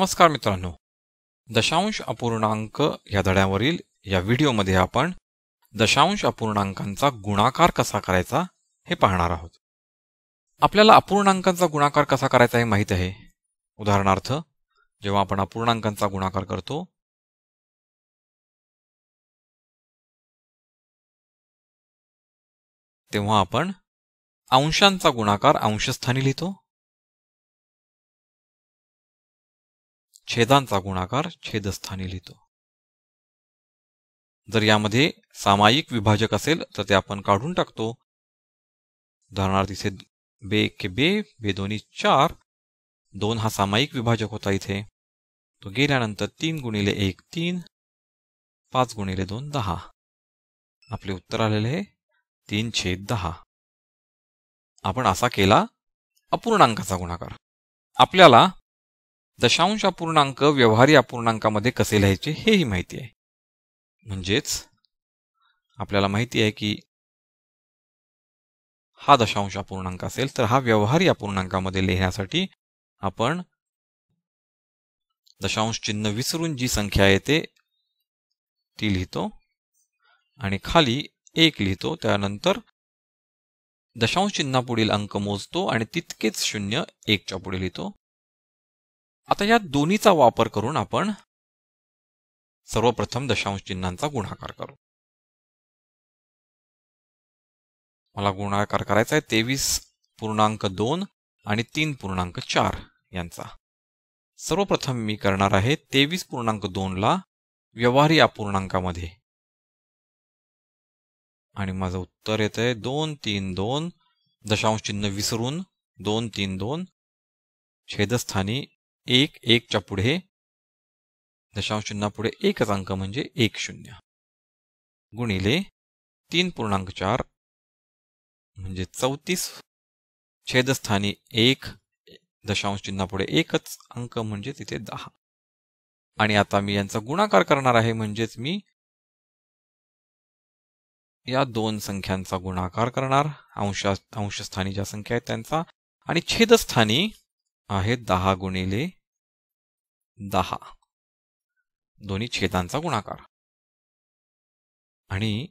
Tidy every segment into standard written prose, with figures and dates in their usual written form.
नमस्कार मित्रांनो, दशांश अपूर्णांक या धड्यावरील या व्हिडिओमध्ये आपण दशांश अपूर्णांकांचा गुणाकार कसा करायचा हे पाहणार आहोत. आपल्याला अपूर्णांकांचा गुणाकार कसा करायचा हे माहित आहे. उदाहरणार्थ, जेव्हा आपण अपूर्णांकांचा गुणाकार करतो तेव्हा आपण अंशांचा गुणाकार अंशस्थानी लिहितो, छेदांचा गुणाकार छेदस्थानी लिहितो. जर यामध्ये सामायिक विभाजक असेल तर ते आपण काढून टाकतो. उदाहरणार्थ इथे बे के बे दोन्ही 4, 2 हा सामायिक विभाजक होता. इथे तो गेल्यानंतर 3 गुणिले 1 3, 5 गुणिले 2 10. आपले उत्तर आलेले आहे 3/10. आपण असा केला अपूर्णांकाचा गुणाकार. आपल्याला दशांश अपूर्णांक व्यवहारी अपूर्णांकामध्ये कसे लिहायचे हेही माहिती आहे. म्हणजेच आपल्याला माहिती आहे की हा दशांश अपूर्णांक असेल तर हा व्यवहारी अपूर्णांकामध्ये लिहिण्यासाठी आपण दशांश चिन्ह विसरून जी संख्या येते ती लिहितो आणि खाली 1 लिहितो. त्यानंतर दशांश चिन्हापुढील अंक मोजतो आणि तितकेच शून्य 1 च्या पुढे लिहितो. आता या दोन्हीचा वापर करून आपण सर्वप्रथम दशांश चिन्हांचा गुणाकार करू. मला गुणाकार करायचा आहे 23.2 आणि 3.4 यांचा. सर्वप्रथम मी करणार आहे 23.2 ला व्यवहारी अपूर्णांकामध्ये आणि माझं उत्तर येतंय 232. दशांश चिन्ह विसरून 232, छेदस्थानी 1 1 च्या पुढे, दशांश चिन्हापुढे एकच अंक म्हणजे 10 गुणिले 3.4 म्हणजे 34, छेदस्थानी 1 दशांश चिन्हापुढे एकच अंक म्हणजे तिथे 10. आणि आता मी यांचा गुणाकार करणार आहे. म्हणजेच मी या दोन संख्यांचा गुणाकार करणार, अंशस्थानी ज्या संख्या आहेत त्यांचा, आणि छेदस्थानी आहे 10 गुणिले 10, दोन्ही छेदांचा गुणाकार. आणि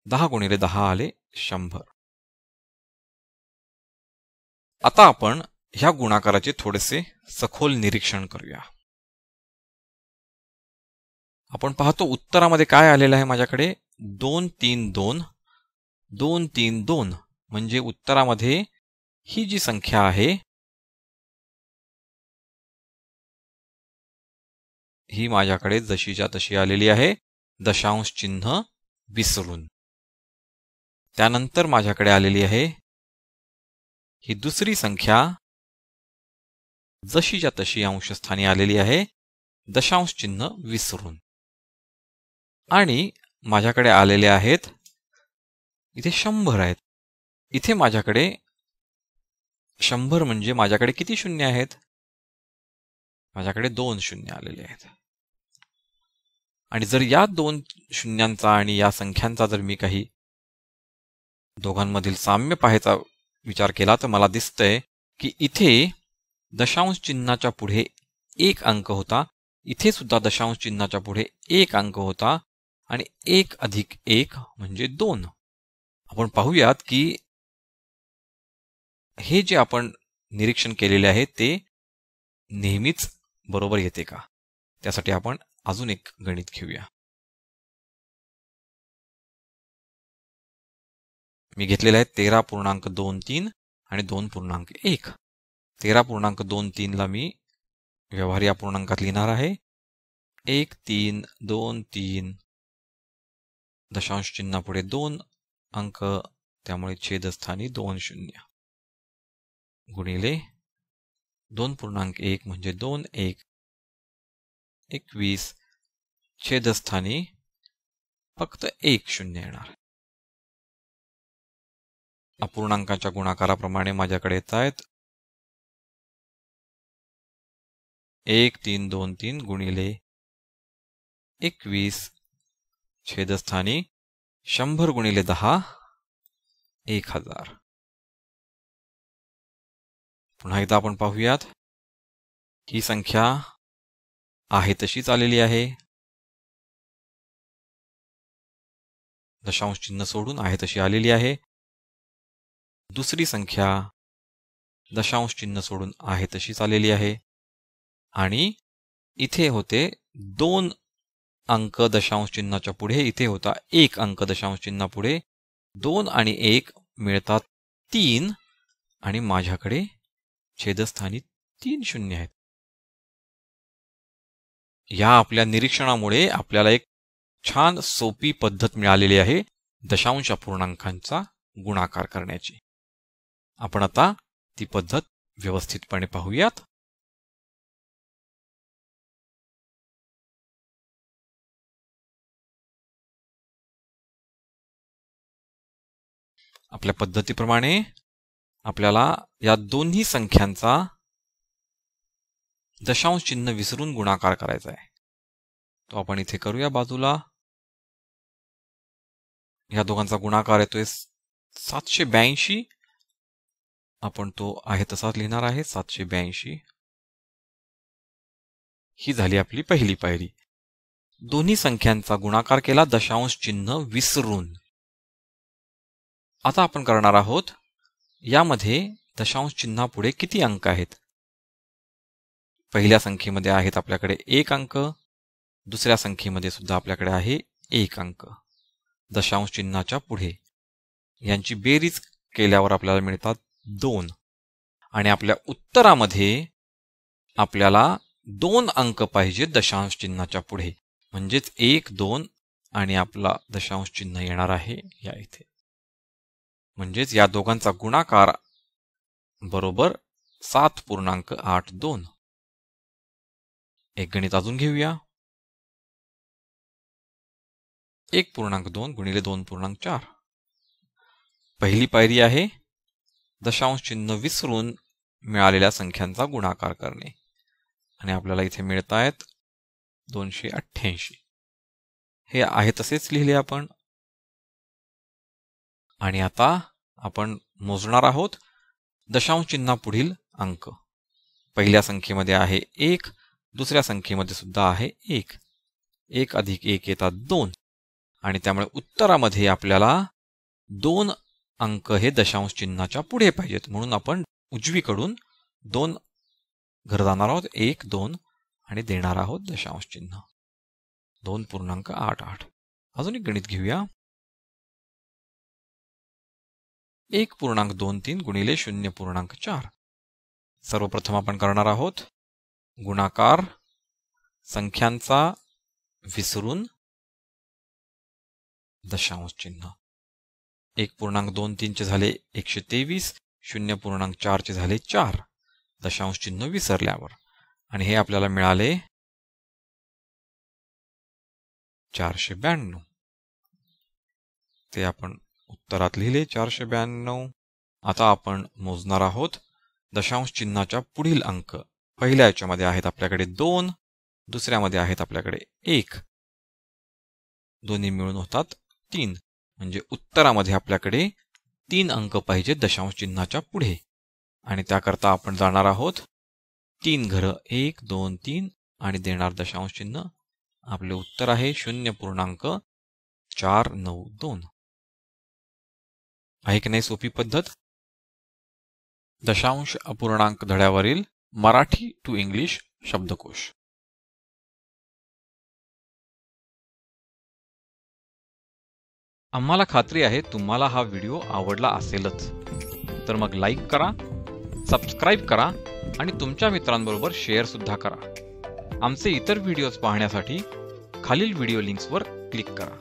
10 गुणिले 10 आले 100. आता आपण ह्या गुणाकाराचे थोडेसे सखोल निरीक्षण करूया. आपण पाहतो उत्तरामध्ये काय आलेलं आहे माझ्याकडे 232. 232 म्हणजे उत्तरामध्ये ही जी संख्या आहे ही माझ्याकडे जशीच्या तशी आलेली आहे, दशांश चिन्ह विसरून. त्यानंतर माझ्याकडे आलेली आहे ही दुसरी संख्या, जशीच्या तशी अंशस्थानी आलेली आहे, दशांश चिन्ह विसरून. आणि माझ्याकडे आलेले आहेत इथे 100 आहेत. इथे माझ्याकडे 100 म्हणजे माझ्याकडे किती शून्य आहेत? माझ्याकडे 2 शून्य आलेले आहेत. आणि जर या 2 शून्यांचा आणि या संख्यांचा जर मी काही दोघांमधील साम्य पाहायचा विचार केला तर मला दिसतंय की इथे दशांश चिन्हाच्या पुढे 1 अंक होता, इथे सुद्धा दशांश चिन्हाच्या पुढे 1 अंक होता आणि 1 अधिक 1 म्हणजे 2. आपण पाहूयात की हे जे आपण निरीक्षण केलेले आहे ते नेहमीच बरोबर येते का. त्यासाठी आपण अजून एक गणित घेऊया. मी घेतलेले आहे 13.23 आणि 2.1. 13.23 ला मी व्यवहारी अपूर्णांकात लिहिणार आहे 1 3 2 3, दशांश चिन्हापुढे 2 अंक, त्यामुळे छेदस्थानी 2 शून्य गुणिले 2.1 म्हणजे 2 1 21, छेदस्थानी फक्त 1 शून्य येणार. अपूर्णांकाच्या गुणाकाराप्रमाणे माझ्याकडे येत आहेत 1 3 2 3 गुणिले 21, छेदस्थानी 100 गुणिले 10 1000. पुन्हा एकदा आपण पाहूयात. ही संख्या आहे तशीच आलेली आहे. दशांश चिन्ह सोडून आहे तशी आलेली आहे. दुसरी संख्या दशांश चिन्ह सोडून आहे तशीच आलेली आहे. आणि इथे होते 2 अंक दशांश चिन्हाच्या पुढे, इथे होता 1 अंक दशांश चिन्हा पुढे. 2 आणि 1 मिळतात 3 आणि माझ्याकडे छेदस्थानी 3 शून्य आहेत. या आपल्या निरीक्षणामुळे आपल्याला एक छान सोपी पद्धत मिळालेली आहे दशांश अपूर्णांकांचा गुणाकार करण्याची. आपण आता ती पद्धत व्यवस्थितपणे पाहूयात. आपल्या पद्धतीप्रमाणे आपल्याला या दोन्ही संख्यांचा दशांश चिन्ह विसरून गुणाकार करायचा आहे. तो आपण इथे करूया बाजूला. या दोघांचा गुणाकार येतोय 782. आपण तो आहे तसाच लिहिणार आहे 782. ही झाली आपली पहिली पायरी. दोन्ही संख्यांचा गुणाकार केला दशांश चिन्ह विसरून. आता आपण करणार आहोत यामध्ये दशांश चिन्हापुढे किती अंक आहेत. पहिल्या संख्येमध्ये आहेत आपल्याकडे 1 अंक, दुसऱ्या संख्येमध्ये सुद्धा आपल्याकडे आहे 1 अंक दशांश चिन्हाच्या पुढे. यांची बेरीज केल्यावर आपल्याला मिळतात 2 आणि आपल्या उत्तरामध्ये आपल्याला 2 अंक पाहिजे दशांश चिन्हाच्या पुढे. म्हणजेच 1, 2 आणि आपला दशांश चिन्ह येणार आहे या इथे. म्हणजेच या दोघांचा गुणाकार बरोबर 7.82. एक गणित अजून घेऊया. 1.2 गुणिले 2.4. पहिली पायरी आहे दशांश चिन्ह विसरून मिळालेल्या संख्यांचा गुणाकार करणे. आणि आपल्याला इथे मिळत आहेत 288. हे आहे तसेच लिहिले आपण. आणि आता आपण मोजणार आहोत दशांश चिन्हापुढील अंक. पहिल्या संख्येमध्ये आहे 1, दुसऱ्या संख्येमध्ये सुद्धा आहे 1. 1 अधिक 1 येतात 2 आणि त्यामुळे उत्तरामध्ये आपल्याला 2 अंक हे दशांश चिन्हाच्या पुढे पाहिजेत. म्हणून आपण उजवीकडून 2 घर जाणार आहोत, 1, 2 आणि देणार आहोत दशांश चिन्ह 2.88. अजून एक गणित घेऊया. 1.23 गुणिले 0.4. सर्वप्रथम आपण करणार आहोत गुणाकार संख्यांचा विसरून दशांश चिन्ह. 1.23 चे झाले 123, 0.4 चे झाले 4 दशांश चिन्ह विसरल्यावर. आणि हे आपल्याला मिळाले 492. ते आपण उत्तरात लिहिले 492. आता आपण मोजणार आहोत दशांश चिन्हाच्या पुढील अंक. पहिल्या याच्यामध्ये आहेत आपल्याकडे 2, दुसऱ्यामध्ये आहेत आपल्याकडे 1. दोन्ही मिळून होतात 3. म्हणजे उत्तरामध्ये आपल्याकडे 3 अंक पाहिजे दशांश चिन्हाच्या पुढे. आणि त्याकरता आपण जाणार आहोत 3 घरं 1, 2, 3 आणि देणार दशांश चिन्ह. आपले उत्तर आहे 0.492. आहे की नाही सोपी पद्धत. दशांश अपूर्णांक धड्यावरील मराठी टू इंग्लिश शब्दकोश. आम्हाला खात्री आहे तुम्हाला हा व्हिडिओ आवडला असेलच. तर मग लाईक करा, सबस्क्राईब करा आणि तुमच्या मित्रांबरोबर शेअर सुद्धा करा. आमचे इतर व्हिडिओज पाहण्यासाठी खालील व्हिडिओ लिंक्सवर क्लिक करा.